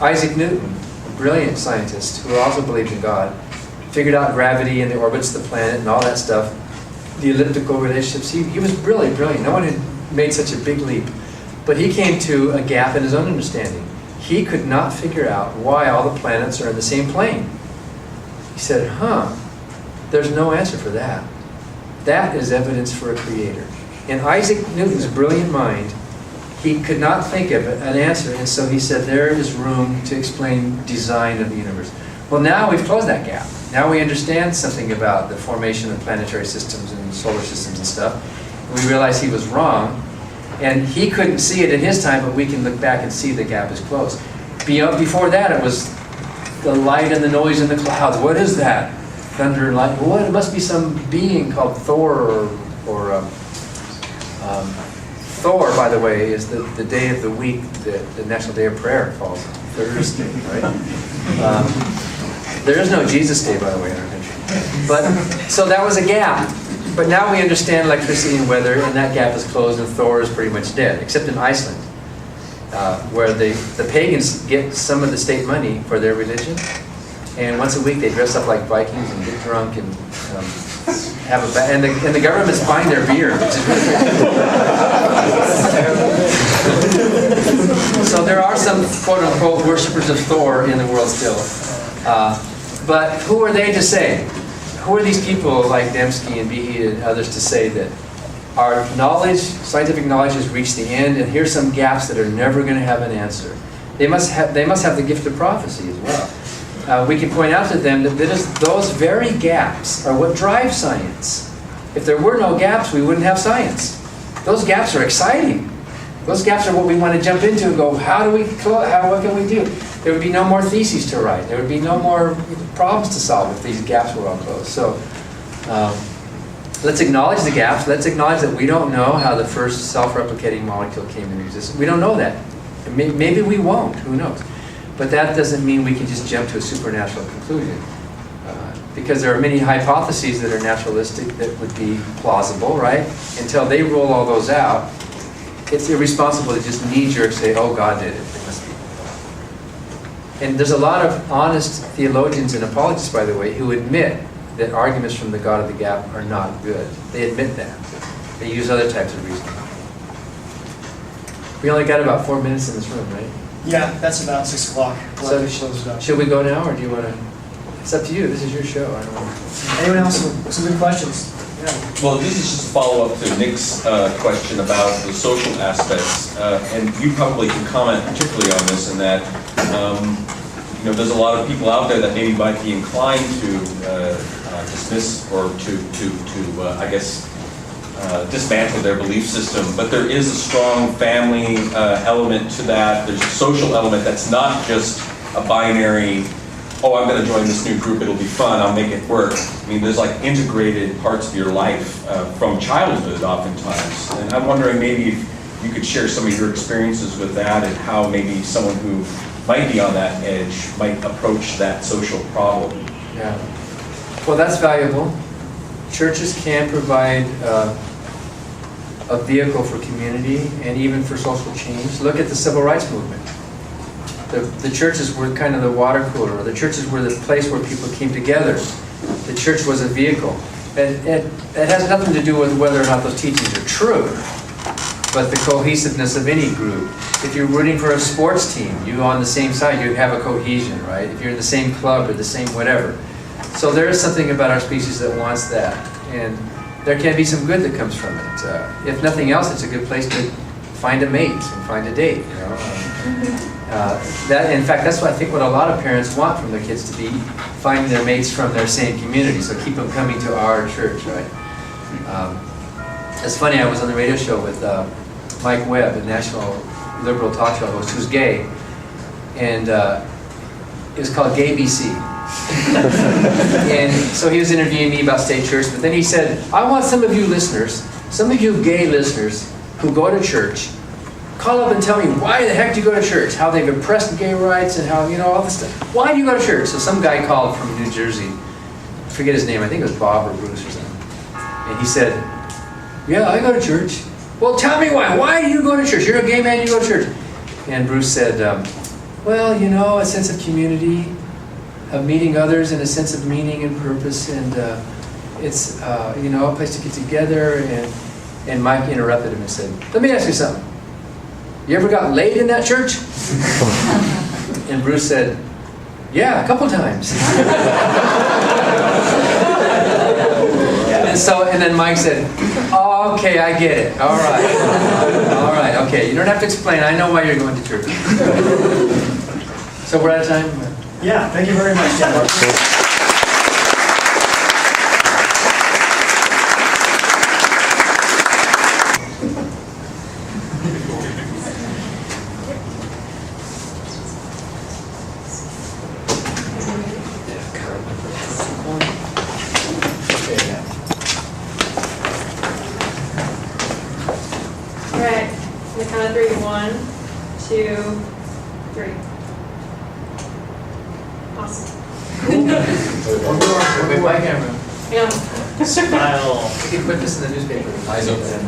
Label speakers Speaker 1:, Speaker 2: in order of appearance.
Speaker 1: Isaac Newton, a brilliant scientist who also believed in God, figured out gravity and the orbits of the planet and all that stuff, the elliptical relationships. He was really brilliant. No one had made such a big leap. But he came to a gap in his own understanding. He could not figure out why all the planets are in the same plane. He said, there's no answer for that. That is evidence for a creator. In Isaac Newton's brilliant mind, he could not think of an answer, and so he said there is room to explain design of the universe. Well, now we've closed that gap. Now we understand something about the formation of planetary systems and solar systems and stuff. We realize he was wrong, and he couldn't see it in his time, but we can look back and see the gap is closed. Before that, it was the light and the noise in the clouds. What is that? Thunder and light. Well, it must be some being called Thor or Thor, by the way, is the day of the week that the National Day of Prayer falls on. Thursday, right? There is no Jesus Day, by the way, in our country. But, so that was a gap. But now we understand electricity and weather, and that gap is closed, and Thor is pretty much dead, except in Iceland, where the pagans get some of the state money for their religion. And once a week they dress up like Vikings and get drunk and have and the government's buying their beer, which is really so there are some quote-unquote worshippers of Thor in the world still. But who are they to say? Who are these people like Dembski and Behe and others to say that our knowledge, scientific knowledge, has reached the end, and here's some gaps that are never going to have an answer? They must have the gift of prophecy as well. We can point out to them that those very gaps are what drive science. If there were no gaps, we wouldn't have science. Those gaps are exciting. Those gaps are what we want to jump into and go, what can we do? There would be no more theses to write. There would be no more problems to solve if these gaps were all closed. So let's acknowledge the gaps. Let's acknowledge that we don't know how the first self-replicating molecule came into existence. We don't know that. Maybe we won't. Who knows? But that doesn't mean we can just jump to a supernatural conclusion. Because there are many hypotheses that are naturalistic that would be plausible, right? Until they roll all those out, it's irresponsible to just knee-jerk say, oh, God did it. It must be. And there's a lot of honest theologians and apologists, by the way, who admit that arguments from the God of the gap are not good. They admit that. They use other types of reasoning. We only got about 4 minutes in this room, right?
Speaker 2: Yeah, that's about 6 o'clock.
Speaker 1: So should we go now, or do you want to? It's up to you. This is your show. I don't know.
Speaker 2: Anyone else with some good questions? Yeah.
Speaker 3: Well, this is just a follow-up to Nick's question about the social aspects, and you probably can comment particularly on this, in that there's a lot of people out there that maybe might be inclined to dismiss or dismantle their belief system, but there is a strong family element to that. There's a social element that's not just a binary, oh, I'm going to join this new group, it'll be fun, I'll make it work. I mean, there's like integrated parts of your life from childhood oftentimes. And I'm wondering maybe if you could share some of your experiences with that, and how maybe someone who might be on that edge might approach that social problem.
Speaker 1: Yeah. Well, that's valuable. Churches can provide a vehicle for community and even for social change. Look at the civil rights movement. The churches were kind of the water cooler. The churches were the place where people came together. The church was a vehicle. It has nothing to do with whether or not those teachings are true, but the cohesiveness of any group. If you're rooting for a sports team, you on the same side, you have a cohesion, right? If you're in the same club or the same whatever. So there is something about our species that wants that. And there can be some good that comes from it. If nothing else, it's a good place to find a mate and find a date. In fact, that's what I think what a lot of parents want from their kids to be, finding their mates from their same community. So keep them coming to our church, right? It's funny, I was on the radio show with Mike Webb, a national liberal talk show host who's gay. And it was called Gay BC. And so he was interviewing me about State Church, but then he said, I want some of you listeners, some of you gay listeners who go to church, call up and tell me why the heck do you go to church? How they've oppressed gay rights and how, all this stuff. Why do you go to church? So some guy called from New Jersey, I forget his name, I think it was Bob or Bruce or something. And he said, yeah, I go to church. Well, tell me why. Why do you go to church? You're a gay man, you go to church. And Bruce said, Well, you know, a sense of community, of meeting others in a sense of meaning and purpose, and it's, you know, a place to get together. And Mike interrupted him and said, let me ask you something. You ever got laid in that church? And Bruce said, yeah, a couple times. And then Mike said, oh, okay, I get it. All right. All right, okay. You don't have to explain. I know why you're going to church. So we're out of time?
Speaker 2: Yeah, thank you very much, Denver.
Speaker 4: All right, on the count of three. 1, 2, 3. Awesome.
Speaker 1: Wait, why camera?
Speaker 4: Yeah.
Speaker 2: Smile.
Speaker 1: We can put this in the newspaper. Eyes open.